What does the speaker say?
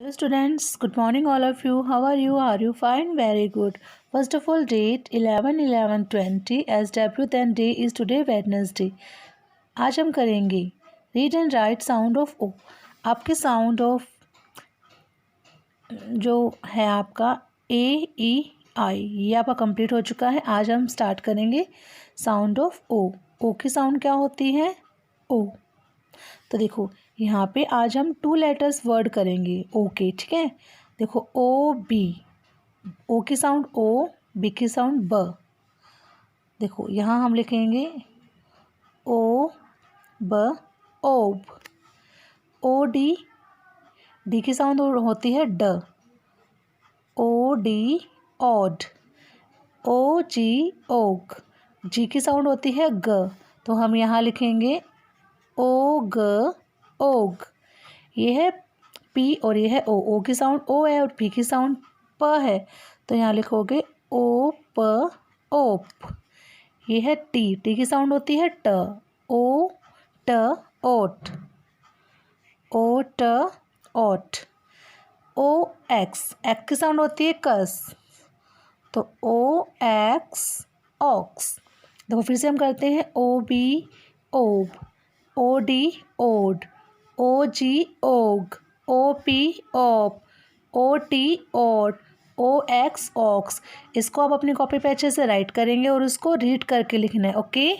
Hello students, good morning all of you. How are you? Are you fine? Very good. First of all, date 11/11/20 SW, then day is today Wednesday. आज हम करेंगे read and write sound of O. आपके sound of जो है आपका ए ई आई, ये आपका complete हो चुका है. आज हम स्टार्ट करेंगे साउंड ऑफ ओ. ओ की साउंड क्या होती है? ओ. तो देखो यहाँ पे आज हम 2 लेटर्स वर्ड करेंगे ओ के. ठीक है, देखो ओ बी. ओ की साउंड ओ, बी की साउंड ब. देखो यहाँ हम लिखेंगे ओ ब ओब. ओ डी, डी की साउंड होती है ड. ओ डी ओड. ओ जी ओग. जी की साउंड होती है ग. तो हम यहाँ लिखेंगे ओ ग ओग. ये है पी और ये है ओ. ओ की साउंड ओ है और पी की साउंड प है, तो यहाँ लिखोगे ओ प ओप. ये है टी. टी की साउंड होती है ट. ओ ट ओट. ओ ट ओट. O x. एक्स की साउंड होती है कस, तो ओ एक्स ऑक्स. देखो फिर से हम करते हैं ओ बी ओब. ओ डी ओड. ओ जी ओग. ओ पी ओप. ओ टी ओट. O X ox. इसको आप अपनी कॉपी पे अच्छे से राइट करेंगे और उसको रीड करके लिखना है. ओके.